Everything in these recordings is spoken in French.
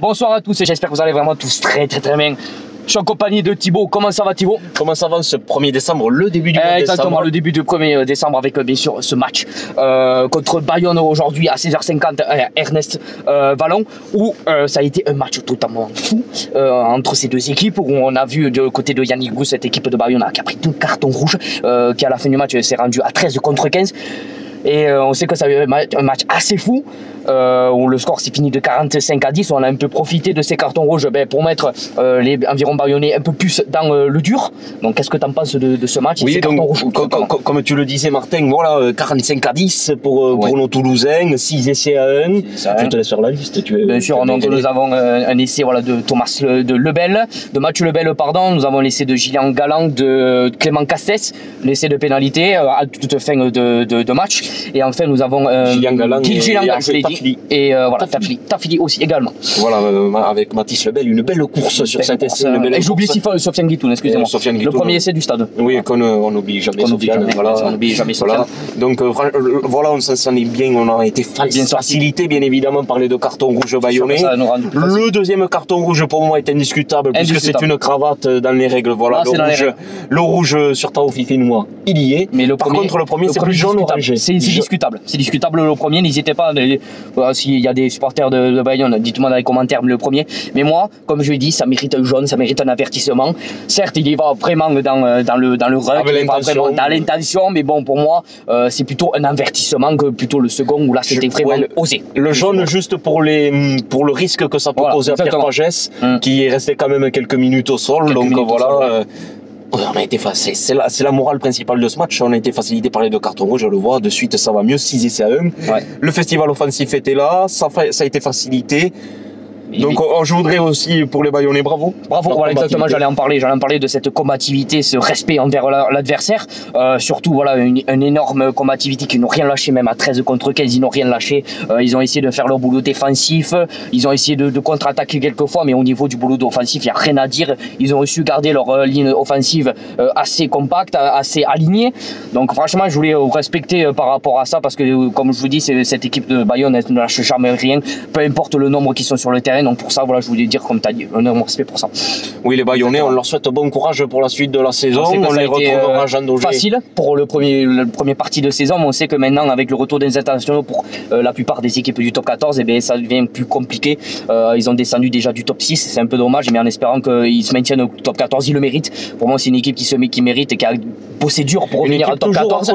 Bonsoir à tous et j'espère que vous allez vraiment tous très bien. Je suis en compagnie de Thibaut. Comment ça va, Thibaut? Comment ça va ce 1er décembre, le début du mois de décembre? Exactement, le début du 1er décembre avec bien sûr ce match contre Bayonne aujourd'hui à 16h50 Ernest Vallon où ça a été un match totalement fou entre ces deux équipes où on a vu du côté de Yannick Bou cette équipe de Bayonne qui a pris 2 cartons rouges qui à la fin du match s'est rendu à 13 contre 15. Et on sait que ça a eu un match assez fou où le score s'est fini de 45 à 10. On a un peu profité de ces cartons rouges pour mettre les environ bayonnais un peu plus dans le dur. Donc qu'est-ce que tu en penses de ce match? Oui, donc, comme tu le disais Martin, voilà, 45 à 10 pour nos Toulousains, 6 essais à 1. Je te laisse faire la liste. Bien sûr, donc nous avons un essai voilà, de Thomas de Mathieu Lebel, pardon. Nous avons l'essai de Gillian Galland, de Clément Castès, l'essai de pénalité à toute fin de match. Et enfin, nous avons Gillian Galland et voilà, Tafili aussi également. Voilà, avec Mathis Lebel, une belle course sur cet essai. Et j'oublie Sofiane Guitoun, excusez-moi. Le premier essai du stade. Oui, qu'on n'oublie jamais Sofiane. On n'oublie jamais Sofiane. Donc voilà, on s'en est bien, on a été facilité bien évidemment par les 2 cartons rouges bayonnais. Le deuxième carton rouge pour moi est indiscutable puisque c'est une cravate dans les règles. Voilà, le rouge sur Tao Fifinois, il y est. Mais par contre, le premier c'est plus jaune orangé. C'est discutable. C'est discutable le premier. N'hésitez pas. S'il y a des supporters de Bayonne, dites-moi dans les commentaires le premier. Mais moi, comme je l'ai dit, ça mérite un jaune, ça mérite un avertissement. Certes, il y va vraiment dans le rug, il va vraiment dans l'intention, mais bon, pour moi, c'est plutôt un avertissement que plutôt le second où là c'était vraiment osé. Le jaune juste pour le risque que ça peut causer à Pierre Pagès, qui est resté quand même quelques minutes au sol. On a été c'est la morale principale de ce match. On a été facilité par les 2 cartons rouges, je le vois. De suite, ça va mieux. 6 essais à 1. Le festival offensif était là. Ça a été facilité. Donc je voudrais aussi pour les Bayonnais, bravo. Voilà, exactement, j'allais en parler de cette combativité, ce respect envers l'adversaire, surtout voilà une énorme combativité qui n'ont rien lâché, même à 13 contre 15 ils n'ont rien lâché, ils ont essayé de faire leur boulot défensif, ils ont essayé de contre-attaquer quelques fois, mais au niveau du boulot offensif il n'y a rien à dire, ils ont su garder leur ligne offensive assez compacte, assez alignée, donc franchement je voulais respecter par rapport à ça, parce que comme je vous dis, cette équipe de Bayonne elle ne lâche jamais rien, peu importe le nombre qui sont sur le terrain. Donc pour ça, voilà, je voulais dire, comme tu as dit, un respect pour ça. Oui, les Bayonnais, on leur souhaite bon courage pour la suite de la saison. On les retrouvera à Jean Daugé. Facile pour le premier partie de saison, mais on sait que maintenant, avec le retour des internationaux pour la plupart des équipes du top 14, eh bien, ça devient plus compliqué. Ils ont descendu déjà du top 6, c'est un peu dommage, mais en espérant qu'ils se maintiennent au top 14, ils le méritent. Pour moi, c'est une équipe qui mérite et qui a bossé dur pour revenir en top 14.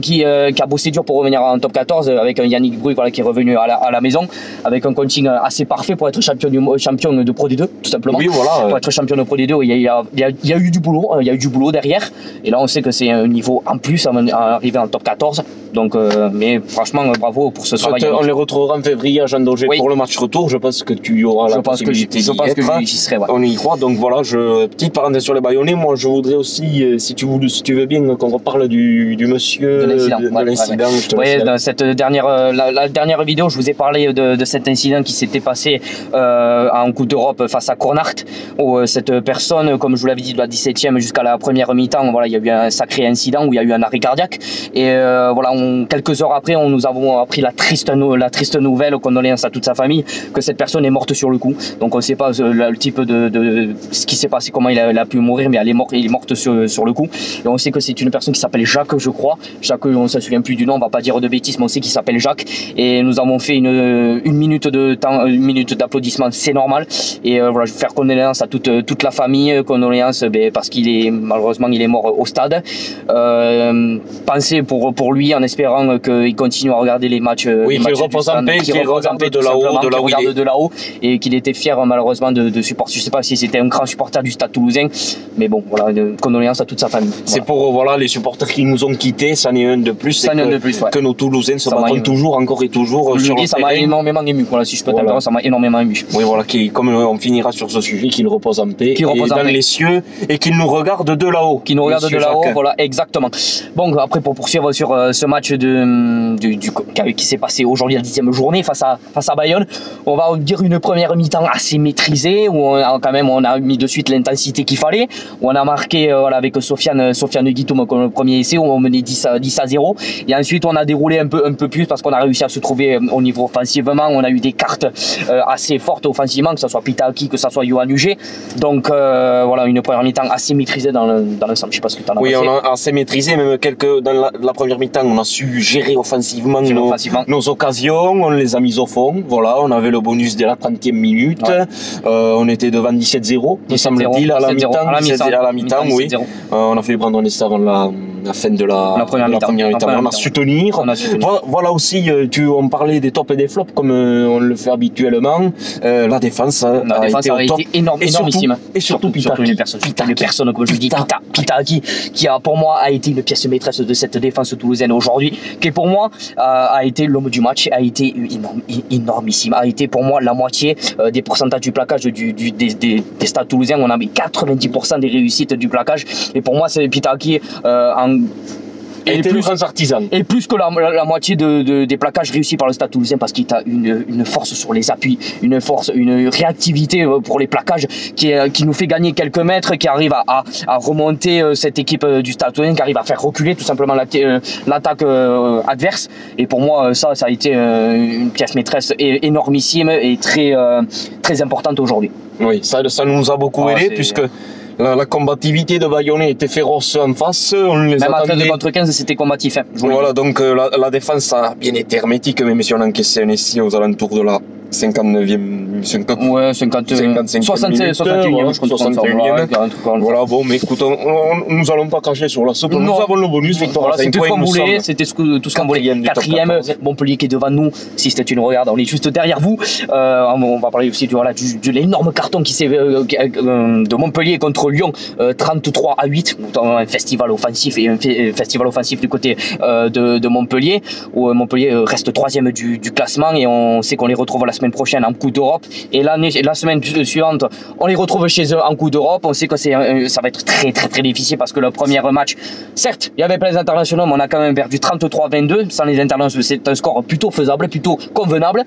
Qui a bossé dur pour revenir en top 14 avec un Yannick Bru qui est revenu à la maison, avec un coaching assez parfait pour être champion de Pro D2, tout simplement. Oui, voilà. Pour être champion de Pro D2, il y a eu du boulot, derrière. Et là, on sait que c'est un niveau en plus à arriver en top 14. Donc, mais franchement, bravo pour ce travail. On les retrouvera en février à Jean Daugé pour le match retour. Je pense que tu y auras la possibilité. Je pense que j'y serai. Ouais. On y croit. Donc voilà, petite parenthèse sur les Bayonnais. Moi, je voudrais aussi, si tu veux bien, qu'on reparle du monsieur de l'incident. Oui, dans cette la dernière vidéo, je vous ai parlé de cet incident qui s'était passé en Coupe d'Europe face à Cornart, où cette personne, comme je vous l'avais dit, de la 17e jusqu'à la première mi-temps, voilà, il y a eu un sacré incident où il y a eu un arrêt cardiaque. Et voilà, quelques heures après, nous avons appris la triste nouvelle, condoléances à toute sa famille, que cette personne est morte sur le coup. Donc on ne sait pas le type de ce qui s'est passé, comment il a pu mourir, mais il est morte sur le coup. Et on sait que c'est une personne qui s'appelle Jacques, je crois. Jacques, on ne se souvient plus du nom, on ne va pas dire de bêtises, mais on sait qu'il s'appelle Jacques. Et nous avons fait une minute d'applaudissement, c'est normal. Et voilà, je veux faire condoléances à toute la famille, condoléances parce malheureusement il est mort au stade. Pensez pour lui en espérant qu'il continue à regarder les matchs. Oui, qu'il repose en paix, qu'il regarde de là-haut, et qu'il était fier malheureusement de supporter. Je sais pas si c'était un grand supporter du Stade Toulousain, mais bon, voilà, condoléances à toute sa famille. C'est pour les supporters qui nous ont quittés, ça n'est un de plus. Que nos Toulousains se battent toujours, encore et toujours sur le terrain. Ça m'a énormément ému. Voilà, si je peux t'interrompre, ça m'a énormément ému. Oui, voilà, comme on finira sur ce sujet, qu'il repose en paix, dans les cieux, et qu'il nous regarde de là-haut. Voilà, exactement. Bon, après pour poursuivre sur ce match qui s'est passé aujourd'hui la 10e journée face à Bayonne, on va dire une première mi-temps assez maîtrisée, où on a mis de suite l'intensité qu'il fallait, où on a marqué avec Sofiane Guitoum comme le premier essai, où on menait 10 à 0, et ensuite on a déroulé un peu plus parce qu'on a réussi à se trouver au niveau offensivement, on a eu eu des cartes assez fortes offensivement, que ce soit Pitaki, que ce soit Yohan Ugé. Donc voilà, une première mi-temps assez maîtrisée dans l'ensemble. Je sais pas ce que tu en as pensé. Oui, on a assez maîtrisé, même dans la première mi-temps, on a su gérer offensivement nos occasions, on les a mises au fond. Voilà, on avait le bonus dès la 30e minute. Ouais. On était devant 17-0, me semble-t-il, à la mi-temps. Oui. On a fait Brandon Nesta avant la fin de la première mi-temps. On a su tenir. Voilà aussi, on parlait des tops et des flops comme on le fait habituellement. La défense a été énormissime. Et surtout Pitaki. Une personne, comme je dis, Pitaki, qui pour moi a été une pièce maîtresse de cette défense toulousaine aujourd'hui, qui pour moi a été l'homme du match, a été énormissime, a été pour moi la moitié des pourcentages du plaquage des stades toulousains. On a mis 90% des réussites du plaquage, et pour moi c'est Pitaki et plus que la moitié des plaquages réussis par le Stade Toulousain, parce qu'il a une force sur les appuis, une réactivité pour les plaquages qui nous fait gagner quelques mètres, qui arrive à remonter cette équipe du Stade Toulousain, qui arrive à faire reculer tout simplement l'attaque adverse. Et pour moi ça a été une pièce maîtresse énormissime et très importante aujourd'hui. Oui, ça nous a beaucoup aidé, puisque la combativité de Bayonnais était féroce en face. Même à 13 contre 15, c'était combatif. Voilà, donc la défense a bien été hermétique, même si on a encaissé un essai aux alentours de la 59e, 61e, je crois. 61e. Voilà, bon, mais écoute, nous allons pas cracher sur la soupe. Nous avons le bonus. Voilà, c'était tout ce qu'on voulait. C'était tout ce qu'on voulait. 4e, Montpellier qui est devant nous. Si tu nous regardes, on est juste derrière vous. On va parler aussi de l'énorme carton qui s'est de Montpellier contre Lyon, 33-8. Un festival offensif du côté de Montpellier, où Montpellier reste 3e du classement, et on sait qu'on les retrouve la semaine prochaine en Coupe d'Europe, et la semaine suivante on les retrouve chez eux en Coupe d'Europe. On sait que ça va être très difficile, parce que le premier match, certes il y avait plein d'internationaux, mais on a quand même perdu 33-22 sans les internationaux. C'est un score plutôt faisable, plutôt convenable,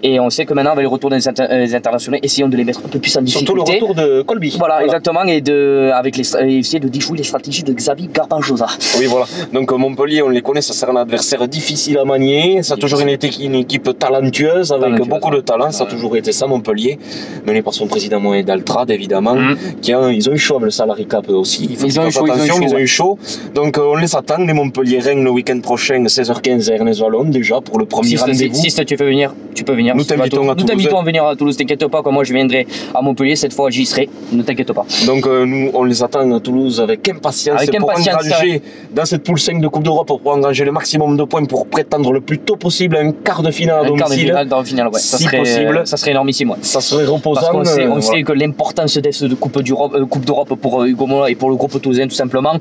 et on sait que maintenant avec les retours des internationaux, essayons de les mettre un peu plus en difficulté. Surtout le retour de Colby. Voilà, exactement, et essayer de déjouer les stratégies de Xavi Garbajosa. Oui, voilà, donc Montpellier, on les connaît, ça sert un adversaire difficile à manier, ça a toujours été une équipe talentueuse, avec beaucoup de talent, ça a toujours été ça, Montpellier, mené par son président Mohamed Altrad, évidemment, ils ont eu chaud avec le salary cap aussi. Ils ont eu chaud. Donc on les attend, les Montpelliérains, le week-end prochain, 16h15 à Ernest Vallon, déjà, pour le premier rendez-vous. Si tu veux venir, tu peux venir. Nous t'invitons à venir à Toulouse, t'inquiète pas, comme moi je viendrai à Montpellier, cette fois j'y serai, ne t'inquiète pas. Donc nous, on les attend à Toulouse avec impatience, pour engranger dans cette poule 5 de Coupe d'Europe, pour engranger le maximum de points, pour prétendre le plus tôt possible à un quart de finale à domicile. Ouais. Ça serait énormissime. Ouais. Ça serait reposant. Parce qu'on sait que l'importance de Coupe d'Europe pour Hugo Mola et pour le groupe toulousain, tout simplement,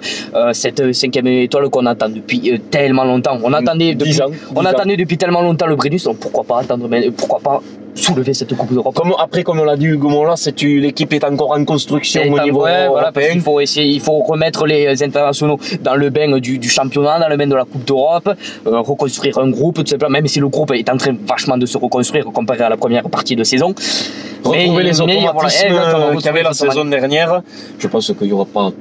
cette 5e étoile qu'on attend depuis tellement longtemps. On attendait depuis tellement longtemps le Brennus, donc pourquoi pas soulever cette Coupe d'Europe. Comme on l'a dit, Hugo Mola, l'équipe est encore en construction au niveau voilà, parce qu'il faut remettre les internationaux dans le bain du championnat, dans le bain de la Coupe d'Europe, reconstruire un groupe, tout simplement, même si le groupe est en train vachement de se reconstruire comparé à la première partie de saison. Retrouver les automatismes qu'il y avait la saison dernière. Je pense qu'il n'y aura pas,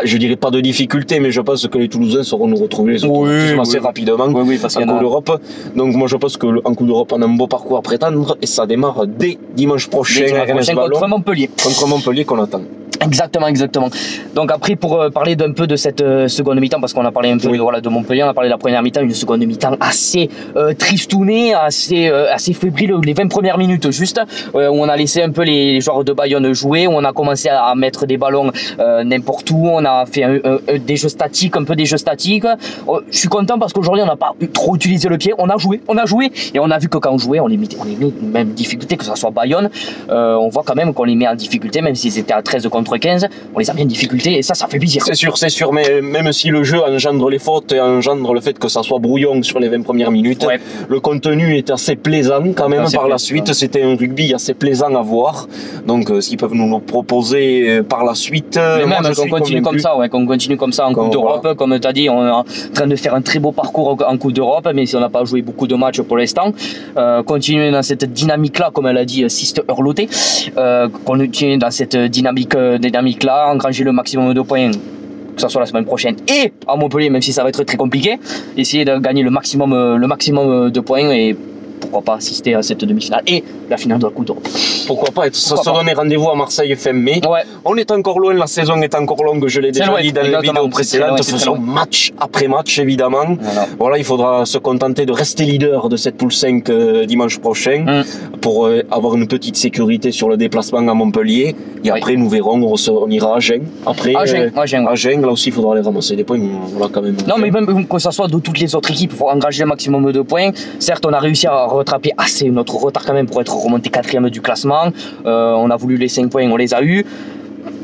je dirais pas de difficulté, mais je pense que les Toulousains sauront nous retrouver les automatismes assez rapidement en Coupe d'Europe. Donc moi je pense qu'en Coupe d'Europe on a un beau parcours à prétendre, et ça démarre dès dimanche prochain contre Montpellier. Contre Montpellier qu'on attend. Exactement. Donc après, pour parler d'un peu de cette seconde mi-temps, parce qu'on a parlé un peu de Montpellier, on a parlé de la première mi-temps, une seconde mi-temps assez tristounée, assez fébrile, les 20 premières minutes juste, où on a laissé un peu les joueurs de Bayonne jouer, où on a commencé à mettre des ballons n'importe où, on a fait des jeux statiques, Je suis content parce qu'aujourd'hui on n'a pas trop utilisé le pied, on a joué, et on a vu que quand on jouait, on les met même en difficulté, que ce soit Bayonne, on voit quand même qu'on les met en difficulté, même s'ils étaient à 13 contre 15, on les a mis en difficulté, et ça fait plaisir. C'est sûr, mais même si le jeu engendre les fautes et engendre le fait que ça soit brouillon sur les 20 premières minutes, le contenu est assez plaisant quand même par la suite. C'était un rugby assez plaisant à voir, donc s'ils peuvent nous le proposer par la suite, qu'on continue comme ça en Coupe d'Europe, comme tu as dit, on est en train de faire un très beau parcours en Coupe d'Europe, mais si on n'a pas joué beaucoup de matchs pour l'instant, continuer dans cette dynamique là, comme elle a dit Siste Hurloté, continuer dans cette dynamique là, engranger le maximum de points, que ce soit la semaine prochaine et à Montpellier, même si ça va être très compliqué, essayer de gagner le maximum de points, et pourquoi pas assister à cette demi-finale et la finale de la Coupe d'Europe. Pourquoi pas se donner rendez-vous à Marseille fin mai. Ouais. On est encore loin, la saison est encore longue, je l'ai déjà dit dans les vidéos précédentes. Faisons match après match, évidemment. Voilà, il faudra se contenter de rester leader de cette poule 5 dimanche prochain pour avoir une petite sécurité sur le déplacement à Montpellier. Et après, nous verrons, on ira à Agen. Après, Agen, là aussi, il faudra aller ramasser des points. Voilà, quand même. Non, mais même que ce soit de toutes les autres équipes, il faut engager le maximum de points. Certes, on a réussi à rattraper assez notre retard quand même pour être remonté 4e du classement. On a voulu les 5 points, on les a eus.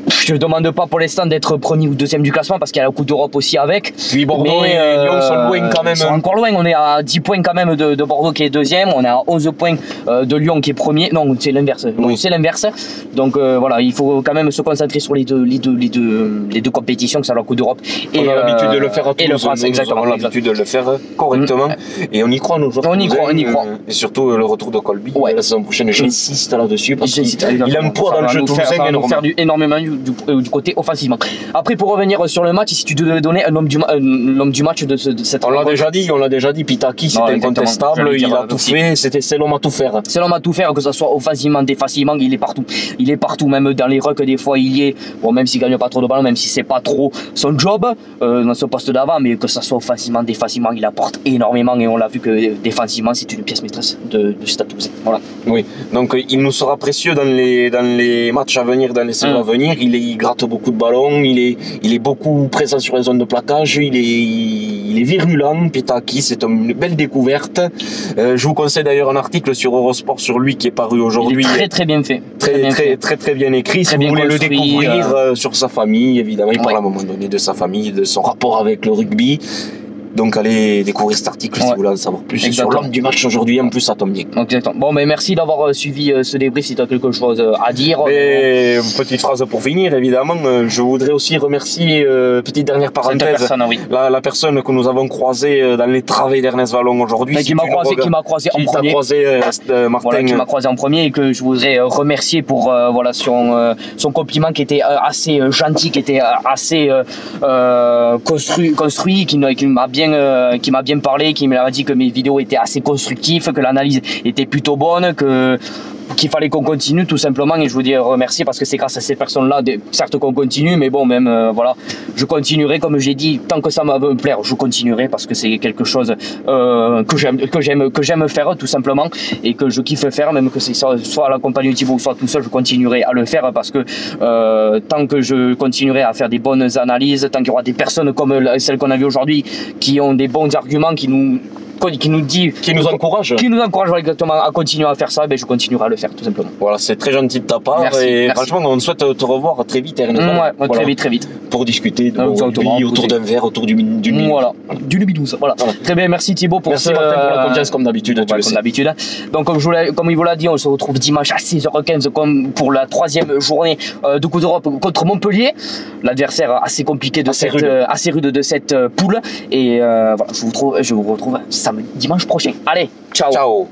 Je ne demande pas pour l'instant d'être premier ou deuxième du classement parce qu'il y a la Coupe d'Europe aussi avec. Puis Bordeaux et Lyon sont loin quand même. Ils sont encore loin. On est à 10 points quand même de Bordeaux qui est deuxième. On est à 11 points de Lyon qui est premier. Non, c'est l'inverse. Oui. C'est l'inverse. Donc voilà, il faut quand même se concentrer sur les deux compétitions, que ce soit la Coupe d'Europe et on a l'habitude de le faire à Toulouse. Et le France, exactement. On a l'habitude de le faire correctement. Et on y croit nos joueurs. On y croit. Et surtout le retour de Colby la saison prochaine. J'insiste là-dessus parce qu'il a un poids dans le jeu toulousain énorme. Faire énormément du côté offensivement. Après, pour revenir sur le match, si tu devais donner un homme du match de cette on l'a déjà dit, Pitaki, c'était incontestable, il a tout fait, c'est l'homme à tout faire. C'est l'homme à tout faire, que ce soit offensivement, défensivement, il est partout. Il est partout, même dans les rucks, des fois, il y est. Bon, même s'il gagne pas trop de ballons, même si c'est pas trop son job, dans son poste d'avant, mais que ce soit offensivement, défensivement, il apporte énormément et on l'a vu que défensivement, c'est une pièce maîtresse de Stade Toulousain. Voilà. Oui, donc il nous sera précieux dans les matchs à venir, dans les saisons à venir. Il gratte beaucoup de ballons, il est beaucoup présent sur les zones de plaquage, il est virulent. Pitaki, c'est une belle découverte. Je vous conseille d'ailleurs un article sur Eurosport sur lui qui est paru aujourd'hui. Très bien fait. Très bien écrit. Si vous voulez le découvrir sur sa famille, évidemment, il parle à un moment donné de sa famille, de son rapport avec le rugby. Donc allez découvrir cet article si vous voulez en savoir plus sur l'homme du match aujourd'hui. En plus, ça tombe bien. Exactement. Bon, mais merci d'avoir suivi ce débrief. Si tu as quelque chose à dire. Et petite phrase pour finir, évidemment. Je voudrais aussi remercier, petite dernière parenthèse, la personne que nous avons croisée dans les travées d'Ernest Vallon aujourd'hui. Qui m'a croisé en premier. Martin. Qui m'a croisé en premier et que je voudrais remercier pour son compliment qui était assez gentil, qui était assez construit, qui m'a bien parlé, qui m'a dit que mes vidéos étaient assez constructives, que l'analyse était plutôt bonne, qu'il fallait qu'on continue tout simplement. Et je vous dis remercier parce que c'est grâce à ces personnes-là, certes qu'on continue, mais bon, même voilà, je continuerai, comme j'ai dit, tant que ça va me plaire, je continuerai parce que c'est quelque chose que j'aime faire tout simplement et que je kiffe faire, même que c'est soit à la compagnie Thibaut ou soit tout seul, je continuerai à le faire parce que tant que je continuerai à faire des bonnes analyses, tant qu'il y aura des personnes comme celles qu'on a vues aujourd'hui qui ont des bons arguments, qui nous encourage voilà, exactement à continuer à faire ça, ben je continuerai à le faire tout simplement. Voilà, c'est très gentil de ta part. Merci. Franchement, on souhaite te revoir très vite, Ernest. Voilà. Très vite. Pour discuter de rugby, autour d'un verre, autour d'une nuit. Voilà, du Lubidouze. Voilà. Très bien, merci Thibaut pour Martin, pour la confiance comme d'habitude. Donc comme il vous l'a dit, on se retrouve dimanche à 16h15 comme pour la 3e journée de Coupe d'Europe contre Montpellier. L'adversaire assez compliqué assez rude de cette poule. Et voilà, je vous retrouve dimanche prochain. Allez, ciao.